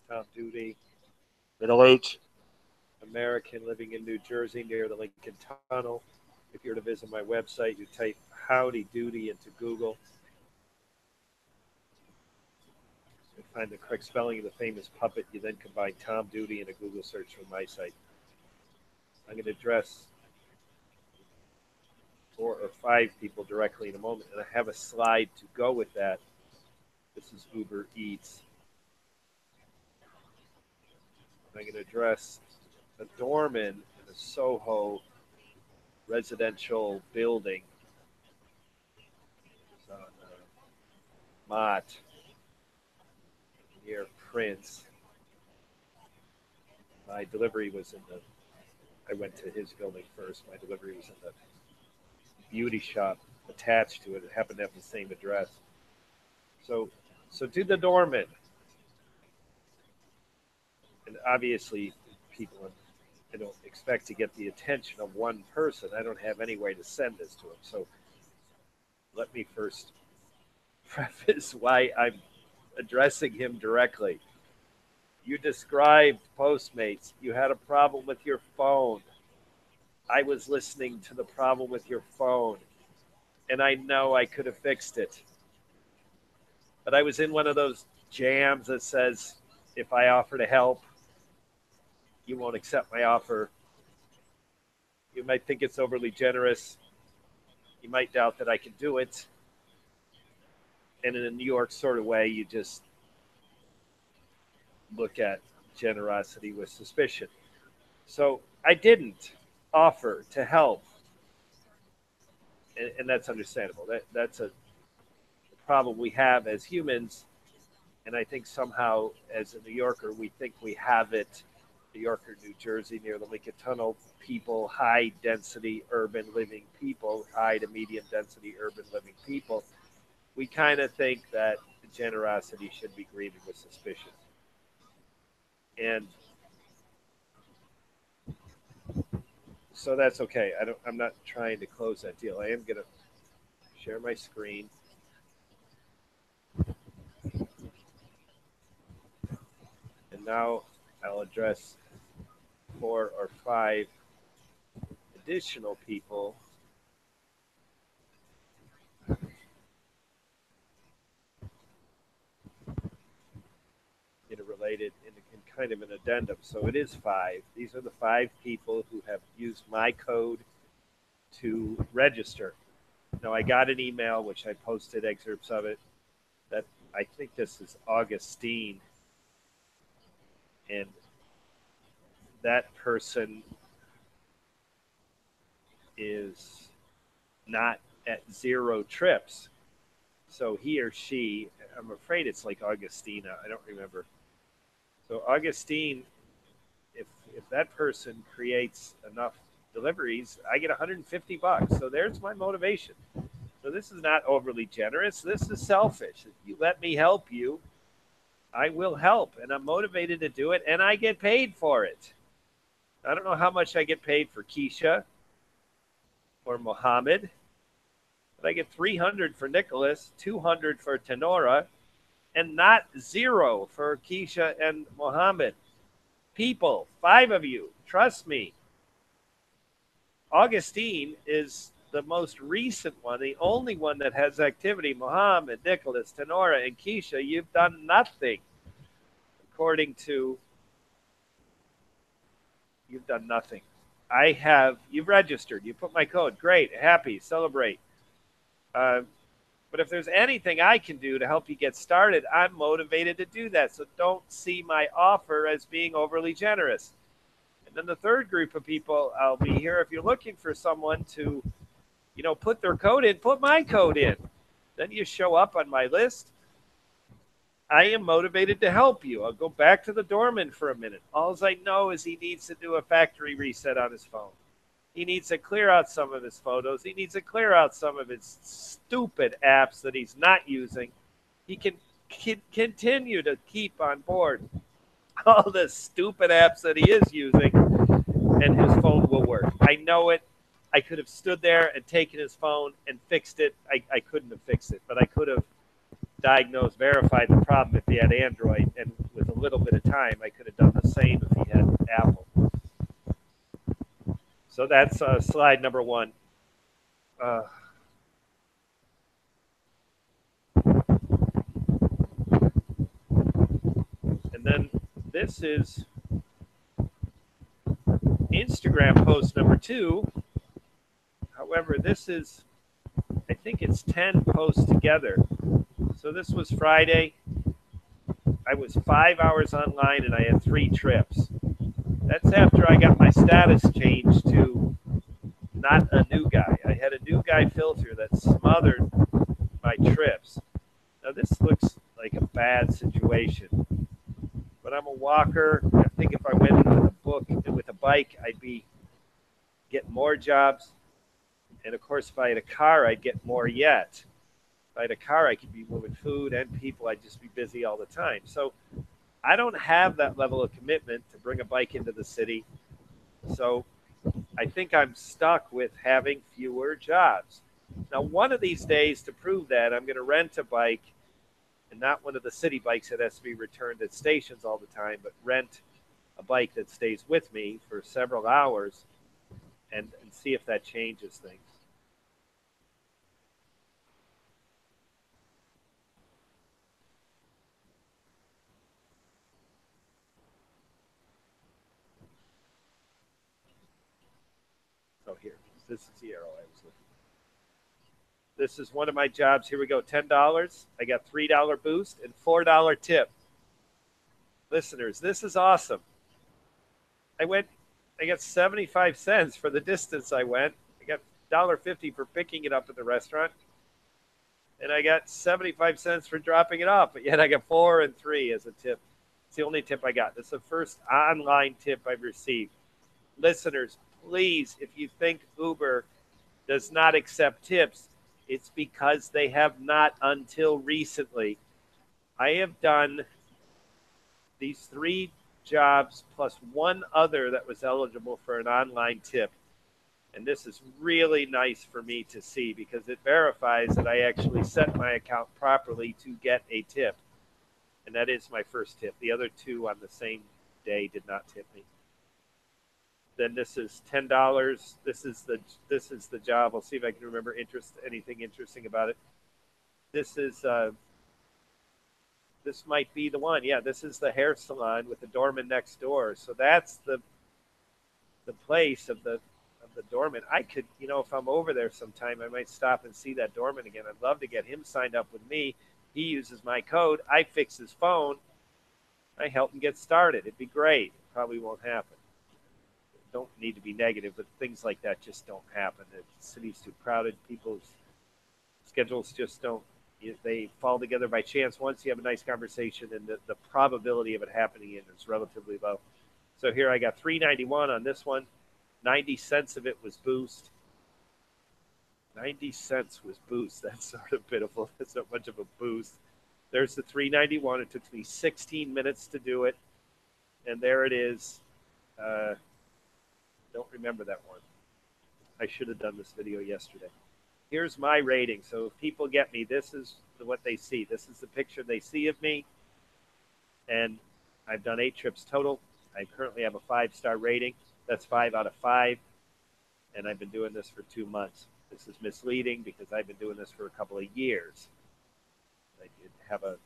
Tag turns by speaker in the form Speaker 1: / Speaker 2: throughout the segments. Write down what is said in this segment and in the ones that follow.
Speaker 1: Tom Duty, middle aged American living in New Jersey near the Lincoln Tunnel. If you were to visit my website, you type Howdy Doody into Google and find the correct spelling of the famous puppet. You then combine Tom Duty in a Google search from my site. I'm going to address 4 or 5 people directly in a moment, and I have a slide to go with that. This is Ubereats. I'm going to address a doorman in a Soho residential building. It's on Mott near Prince. My delivery was in the. I went to his building first. My delivery was in the beauty shop attached to it. It happened to have the same address. So, so to the doorman, and obviously, people, I don't expect to get the attention of one person. I don't have any way to send this to him. So, let me first preface why I'm addressing him directly. You described Postmates. You had a problem with your phone. I was listening to the problem with your phone, and I know I could have fixed it. But I was in one of those jams that says, if I offer to help, you won't accept my offer. You might think it's overly generous. You might doubt that I can do it. And in a New York sort of way, you just look at generosity with suspicion. So I didn't offer to help. And that's understandable. That's a problem we have as humans. And I think somehow, as a New Yorker, we think we have it. New Yorker, New Jersey, near the Lincoln Tunnel, people, high density urban living people, high to medium density urban living people. We kind of think that generosity should be greeted with suspicion. And so that's okay. I'm not trying to close that deal. I am going to share my screen. And now I'll address 4 or 5 additional people interrelated in kind of an addendum. So it is 5. These are the 5 people who have used my code to register. Now, I got an email, which I posted excerpts of it, that I think this is Augustine. And that person is not at 0 trips. So he or she, I'm afraid it's like Augustina. I don't remember. So Augustine, if that person creates enough deliveries, I get $150. So there's my motivation. So this is not overly generous. This is selfish. If you let me help you, I will help, and I'm motivated to do it, and I get paid for it. I don't know how much I get paid for Keisha or Mohammed, but I get 300 for Nicholas, 200 for Tenora, and not 0 for Keisha and Mohammed. People, 5 of you, trust me. Augustine is the most recent one, the only one that has activity. Mohammed, Nicholas, Tenora, and Keisha, you've done nothing. According to, you've done nothing. You've registered. You put my code. Great, happy, celebrate. But if there's anything I can do to help you get started, I'm motivated to do that. So don't see my offer as being overly generous. And then the third group of people, I'll be here. If you're looking for someone to, put their code in, put my code in. Then you show up on my list. I am motivated to help you. I'll go back to the doorman for a minute. All I know is he needs to do a factory reset on his phone. He needs to clear out some of his photos. He needs to clear out some of his stupid apps that he's not using. He can continue to keep on board all the stupid apps that he is using, and his phone will work. I know it. I could have stood there and taken his phone and fixed it. I couldn't have fixed it, but I could have diagnosed, verified the problem if he had Android, and with a little bit of time. I could have done the same if he had Apple. So that's slide number one. And then this is Instagram post number two. However, this is, I think it's 10 posts together. So this was Friday. I was 5 hours online and I had 3 trips. That's after I got my status changed to not a new guy. I had a new guy filter that smothered my trips. Now this looks like a bad situation, but I'm a walker. I think if I went with a bike, I'd be getting more jobs. And of course, if I had a car, I'd get more yet. If I had a car, I could be moving food and people. I'd just be busy all the time. So I don't have that level of commitment to bring a bike into the city. So I think I'm stuck with having fewer jobs. Now, one of these days, to prove that, I'm going to rent a bike, and not one of the city bikes that has to be returned at stations all the time, but rent a bike that stays with me for several hours and see if that changes things. Oh, here. This is the arrow I was looking for. This is one of my jobs. Here we go. $10. I got $3 boost and $4 tip. Listeners, this is awesome. I got 75 cents for the distance I went. I got $1.50 for picking it up at the restaurant. And I got 75 cents for dropping it off. But yet I got 4 and 3 as a tip. It's the only tip I got. This is the first online tip I've received. Listeners, please, if you think Uber does not accept tips, it's because they have not until recently. I have done these 3 jobs plus one other that was eligible for an online tip. And this is really nice for me to see because it verifies that I actually set my account properly to get a tip. And that is my first tip. The other 2 on the same day did not tip me. Then this is $10. This is the job. I'll see if I can remember anything interesting about it. This might be the one. Yeah, this is the hair salon with the doorman next door. So that's the place of the doorman. I could, if I'm over there sometime, I might stop and see that doorman again. I'd love to get him signed up with me. He uses my code. I fix his phone. I help him get started. It'd be great. It probably won't happen. Don't need to be negative, but things like that just don't happen. The city's too crowded. People's schedules just don't. They fall together by chance. Once you have a nice conversation, and the probability of it happening is relatively low. So here I got $3.91 on this one. 90 cents of it was boost. 90 cents was boost. That's sort of pitiful. That's not much of a boost. There's the $3.91. It took me 16 minutes to do it. And there it is. Don't remember that one. I should have done this video yesterday. Here's my rating. So if people get me, this is what they see. This is the picture they see of me. And I've done 8 trips total. I currently have a 5-star rating. That's 5 out of 5. And I've been doing this for 2 months. This is misleading because I've been doing this for a couple of years. I did have a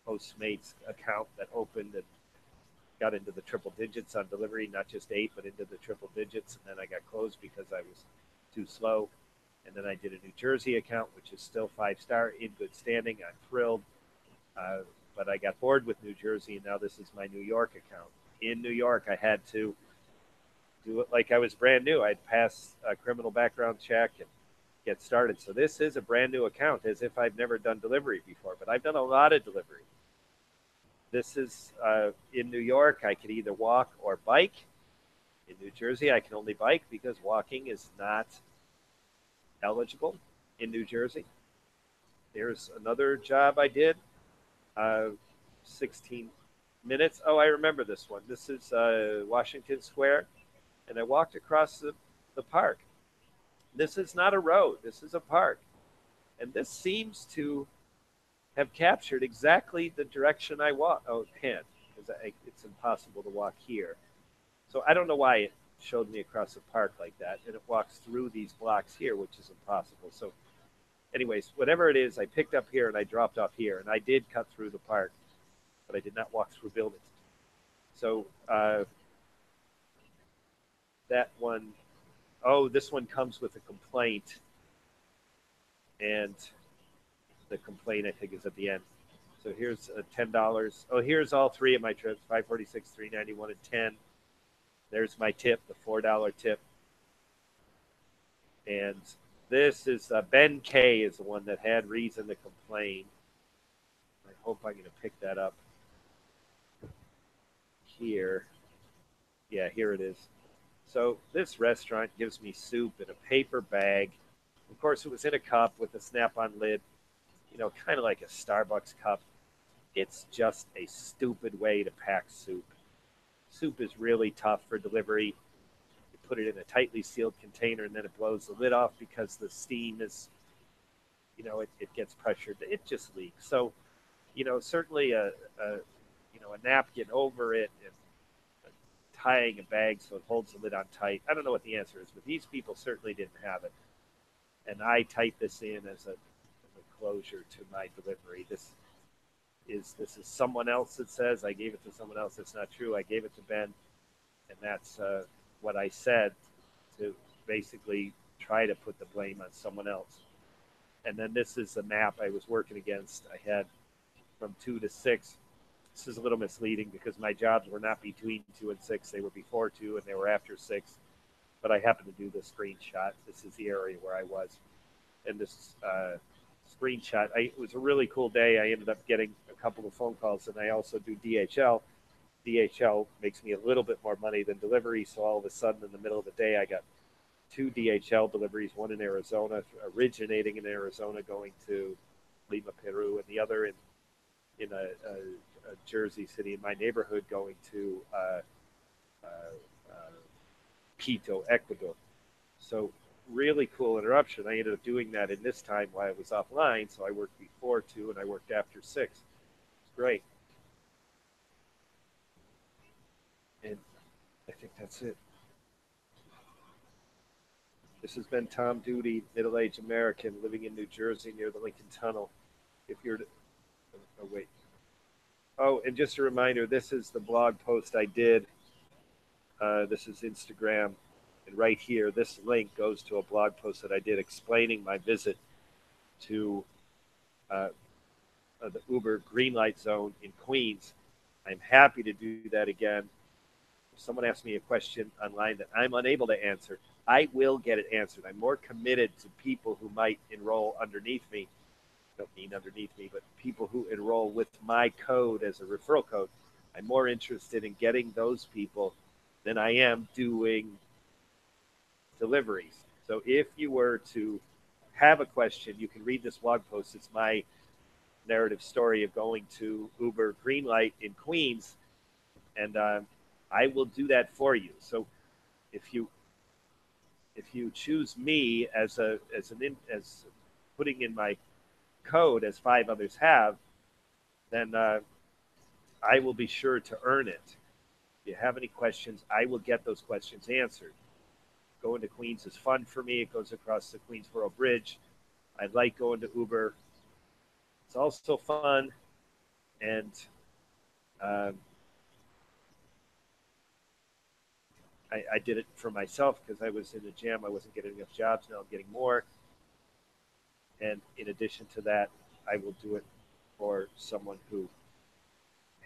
Speaker 1: Postmates account that opened and got into the triple digits on delivery, not just 8, but into the triple digits. And then I got closed because I was too slow. And then I did a New Jersey account, which is still 5-star, in good standing. I'm thrilled. But I got bored with New Jersey, and now this is my New York account. In New York, I had to do it like I was brand new. I'd pass a criminal background check and get started. So this is a brand new account, as if I've never done delivery before. But I've done a lot of delivery. This is in New York. I could either walk or bike. In New Jersey, I can only bike because walking is not eligible in New Jersey. There's another job I did. 16 minutes. Oh, I remember this one. This is Washington Square. And I walked across the park. This is not a road. This is a park. And this seems to have captured exactly the direction I walk. Oh, hand. because it's impossible to walk here. So I don't know why it showed me across the park like that, and it walks through these blocks here, which is impossible. So, anyways, whatever it is, I picked up here and I dropped off here, and I did cut through the park, but I did not walk through buildings. So that one, oh, this one comes with a complaint, and the complaint I think is at the end. So here's $10. Oh, here's all three of my trips: 546, 391, and 10. There's my tip, the $4 tip. And this is Ben K is the one that had reason to complain. I hope I'm going to pick that up here. Yeah, here it is. So this restaurant gives me soup in a paper bag. Of course, it was in a cup with a snap-on lid, kind of like a Starbucks cup. It's just a stupid way to pack soup. Soup is really tough for delivery. You put it in a tightly sealed container and then it blows the lid off because the steam is, it gets pressured. It just leaks. So, certainly a napkin over it and tying a bag so it holds the lid on tight. I don't know what the answer is, but these people certainly didn't have it. And I typed this in as a closure to my delivery. This is someone else that says I gave it to someone else. That's not true. I gave it to Ben, and that's what I said, to basically try to put the blame on someone else. And then this is the map I was working against. I had from 2 to 6. This is a little misleading because my jobs were not between 2 and 6. They were before 2 and they were after 6. But I happened to do the screenshot. This is the area where I was. And this screenshot, it was a really cool day. I ended up getting a couple of phone calls, and I also do DHL. DHL makes me a little bit more money than delivery, so all of a sudden in the middle of the day I got 2 DHL deliveries, one in Arizona, originating in Arizona, going to Lima, Peru, and the other in a Jersey city in my neighborhood, going to Quito, Ecuador. So really cool interruption. I ended up doing that in this time while I was offline. So I worked before 2 and I worked after 6. It's great. And I think that's it. This has been Tom Duty, middle-aged American living in New Jersey near the Lincoln Tunnel. If you're, oh wait. Oh, and just a reminder, this is the blog post I did. This is Instagram. And right here, this link goes to a blog post that I did explaining my visit to the Uber green light zone in Queens. I'm happy to do that again. If someone asks me a question online that I'm unable to answer, I will get it answered. I'm more committed to people who might enroll underneath me. I don't mean underneath me, but people who enroll with my code as a referral code. I'm more interested in getting those people than I am doing deliveries. So if you were to have a question, you can read this blog post. It's my narrative story of going to Uber Greenlight in Queens, and I will do that for you. So if you choose me as putting in my code as 5 others have, then I will be sure to earn it. If you have any questions, I will get those questions answered. Going to Queens is fun for me. It goes across the Queensboro Bridge. I like going to Uber. It's also fun, and I did it for myself because I was in a jam. I wasn't getting enough jobs. Now I'm getting more. And in addition to that, I will do it for someone who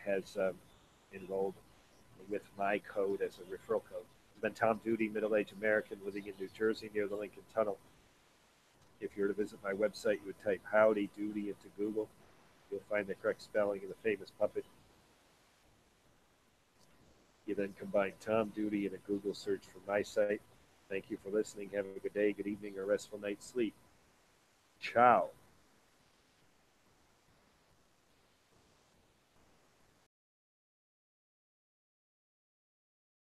Speaker 1: has enrolled with my code as a referral code. It's been Tom Duty, middle-aged American living in New Jersey near the Lincoln Tunnel. If you were to visit my website, you would type Howdy Doody into Google. You'll find the correct spelling of the famous puppet. You then combine Tom Duty in a Google search for my site. Thank you for listening. Have a good day, good evening, or restful night's sleep. Ciao.